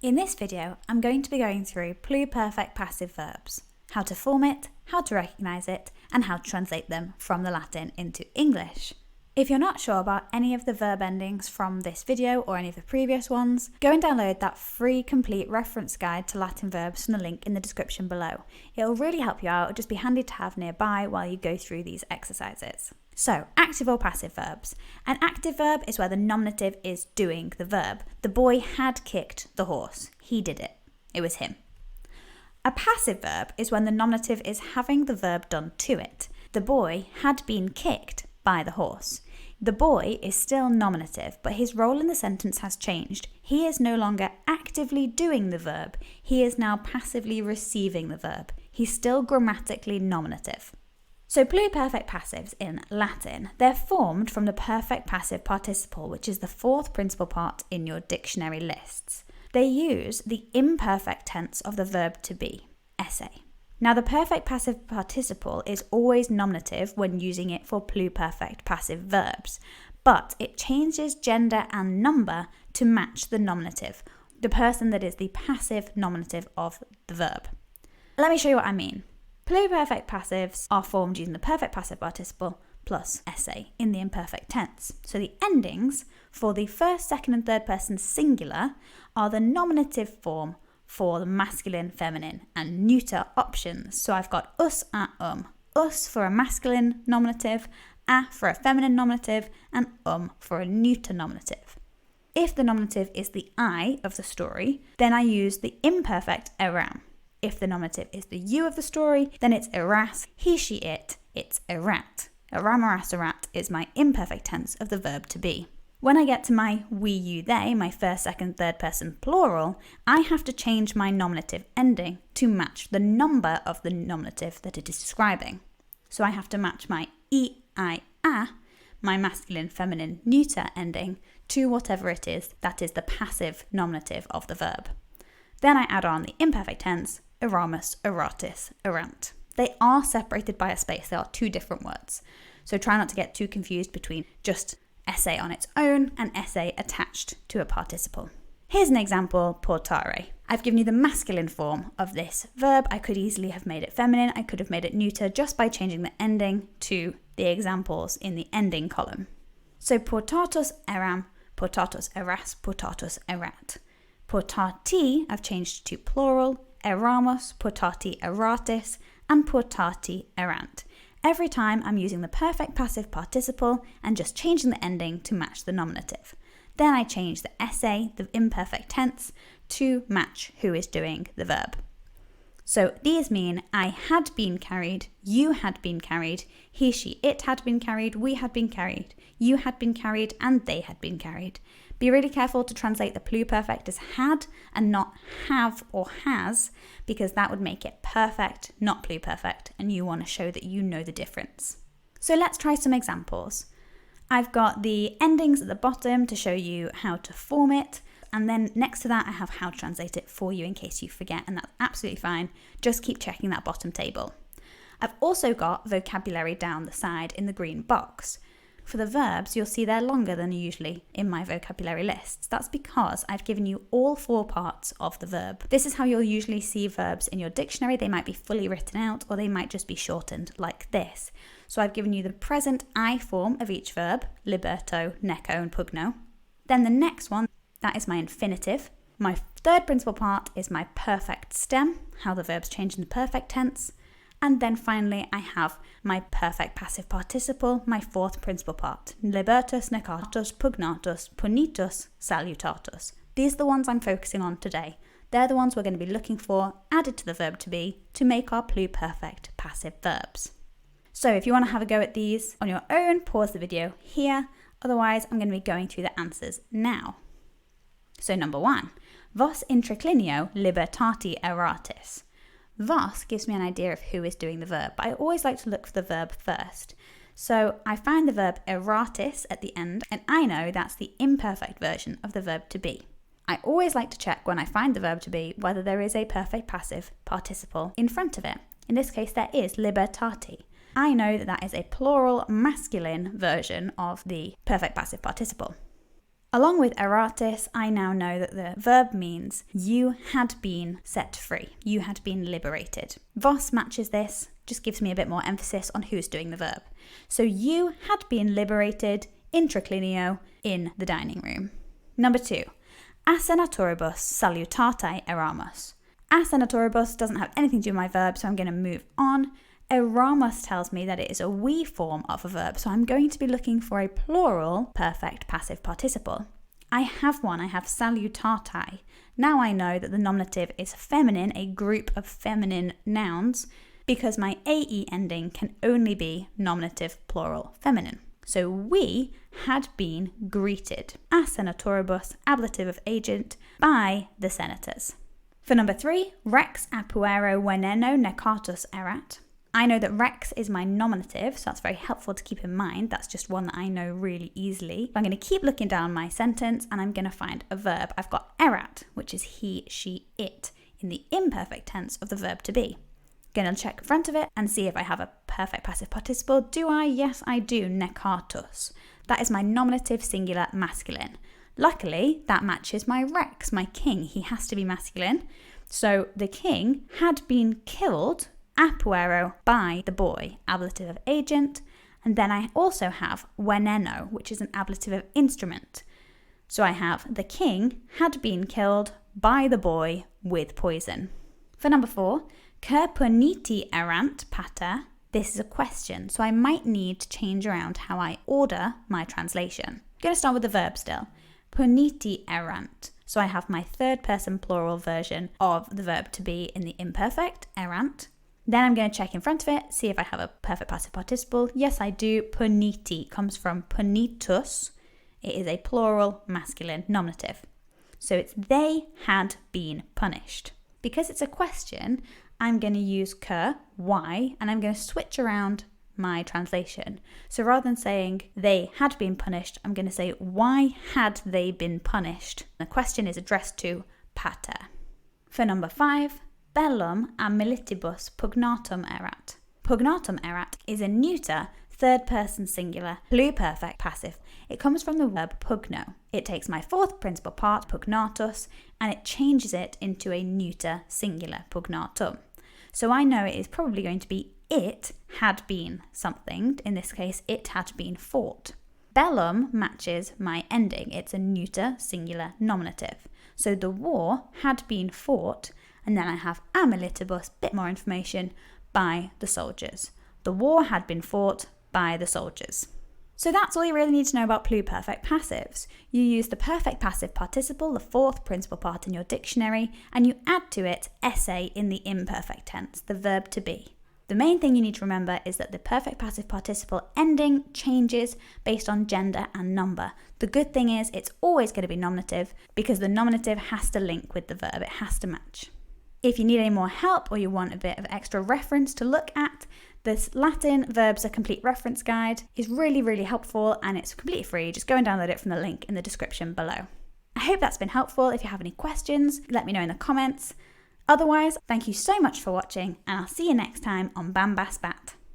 In this video, I'm going to be going through pluperfect passive verbs, how to form it, how to recognise it, and how to translate them from the Latin into English. If you're not sure about any of the verb endings from this video or any of the previous ones, go and download that free complete reference guide to Latin verbs from the link in the description below. It'll really help you out, it'll just be handy to have nearby while you go through these exercises. So, active or passive verbs. An active verb is where the nominative is doing the verb. The boy had kicked the horse. He did it. It was him. A passive verb is when the nominative is having the verb done to it. The boy had been kicked by the horse. The boy is still nominative, but his role in the sentence has changed. He is no longer actively doing the verb. He is now passively receiving the verb. He's still grammatically nominative. So pluperfect passives in Latin, they're formed from the perfect passive participle, which is the fourth principal part in your dictionary lists. They use the imperfect tense of the verb to be, esse. Now the perfect passive participle is always nominative when using it for pluperfect passive verbs, but it changes gender and number to match the nominative, the person that is the passive nominative of the verb. Let me show you what I mean. Pluperfect passives are formed using the perfect passive participle plus esse in the imperfect tense. So the endings for the first, second and third person singular are the nominative form for the masculine, feminine and neuter options. So I've got us, us for a masculine nominative, a for a feminine nominative and for a neuter nominative. If the nominative is the I of the story, then I use the imperfect eram. If the nominative is the you of the story, then it's eras, he, she, it's erat. Eram, eras, erat is my imperfect tense of the verb to be. When I get to my we, you, they, my first, second, third person plural, I have to change my nominative ending to match the number of the nominative that it is describing. So I have to match my e, I, a, my masculine, feminine, neuter ending to whatever it is that is the passive nominative of the verb. Then I add on the imperfect tense, eramus, eratis, erant. They are separated by a space, they are two different words. So try not to get too confused between just esse on its own and esse attached to a participle. Here's an example, portare. I've given you the masculine form of this verb. I could easily have made it feminine, I could have made it neuter just by changing the ending to the examples in the ending column. So portatus eram, portatus eras, portatus erat. Portati I've changed to plural, eramus, portati eratis, and portati erant. Every time I'm using the perfect passive participle and just changing the ending to match the nominative. Then I change the esse, the imperfect tense, to match who is doing the verb. So these mean I had been carried, you had been carried, he, she, it had been carried, we had been carried, you had been carried, and they had been carried. Be really careful to translate the pluperfect as had and not have or has, because that would make it perfect, not pluperfect, and you want to show that you know the difference. So let's try some examples. I've got the endings at the bottom to show you how to form it, and then next to that I have how to translate it for you in case you forget, and that's absolutely fine. Just keep checking that bottom table. I've also got vocabulary down the side in the green box. For the verbs, you'll see they're longer than usually in my vocabulary lists. That's because I've given you all four parts of the verb. This is how you'll usually see verbs in your dictionary. They might be fully written out or they might just be shortened like this. So I've given you the present I form of each verb, liberto, neco and pugno. Then the next one, that is my infinitive. My third principal part is my perfect stem, how the verbs change in the perfect tense. And then finally, I have my perfect passive participle, my fourth principal part, libertus, necatus, pugnatus, punitus, salutatus. These are the ones I'm focusing on today. They're the ones we're going to be looking for added to the verb to be to make our pluperfect passive verbs. So if you want to have a go at these on your own, pause the video here. Otherwise, I'm going to be going through the answers now. So number 1, vos intriclinio libertati eratis. Vos gives me an idea of who is doing the verb, but I always like to look for the verb first. So I find the verb eratis at the end, and I know that's the imperfect version of the verb to be. I always like to check when I find the verb to be whether there is a perfect passive participle in front of it. In this case, there is libertati. I know that that is a plural masculine version of the perfect passive participle. Along with eratis, I now know that the verb means you had been set free. You had been liberated. Vos matches this, just gives me a bit more emphasis on who's doing the verb. So you had been liberated intraclinio in the dining room. Number 2, a senatoribus salutatae eramus. A senatoribus doesn't have anything to do with my verb, so I'm going to move on. Eramus tells me that it is a we form of a verb, so I'm going to be looking for a plural perfect passive participle. I have one, I have salutatae. Now I know that the nominative is feminine, a group of feminine nouns, because my AE ending can only be nominative plural feminine. So we had been greeted, a senatoribus, ablative of agent, by the senators. For number 3, rex apuero veneno necatus erat. I know that rex is my nominative, so that's very helpful to keep in mind. That's just one that I know really easily. I'm going to keep looking down my sentence and I'm going to find a verb. I've got erat, which is he, she, it, in the imperfect tense of the verb to be. Going to check in front of it and see if I have a perfect passive participle. Do I? Yes, I do. Necatus. That is my nominative singular masculine. Luckily, that matches my rex, my king. He has to be masculine. So the king had been killed apuero by the boy, ablative of agent, and then I also have veneno, which is an ablative of instrument. So I have the king had been killed by the boy with poison. For number 4, que puniti erant pater. This is a question, so I might need to change around how I order my translation. I'm going to start with the verb still. Puniti erant. So I have my third person plural version of the verb to be in the imperfect, erant. Then I'm going to check in front of it, see if I have a perfect passive participle. Yes, I do. Puniti comes from punitus. It is a plural masculine nominative. So it's they had been punished. Because it's a question, I'm going to use que, why, and I'm going to switch around my translation. So rather than saying they had been punished, I'm going to say why had they been punished? The question is addressed to pater. For number 5, bellum a militibus pugnatum erat. Pugnatum erat is a neuter, third person singular, pluperfect passive. It comes from the verb pugno. It takes my fourth principal part, pugnatus, and it changes it into a neuter singular, pugnatum. So I know it is probably going to be it had been something. In this case, it had been fought. Bellum matches my ending. It's a neuter singular nominative. So the war had been fought, and then I have a militibus, bit more information, by the soldiers. The war had been fought by the soldiers. So that's all you really need to know about pluperfect passives. You use the perfect passive participle, the fourth principal part in your dictionary, and you add to it esse in the imperfect tense, the verb to be. The main thing you need to remember is that the perfect passive participle ending changes based on gender and number. The good thing is it's always going to be nominative because the nominative has to link with the verb, it has to match. If you need any more help or you want a bit of extra reference to look at, this Latin Verbs A Complete Reference Guide is really, really helpful and it's completely free. Just go and download it from the link in the description below. I hope that's been helpful. If you have any questions, let me know in the comments. Otherwise, thank you so much for watching and I'll see you next time on bambasbat.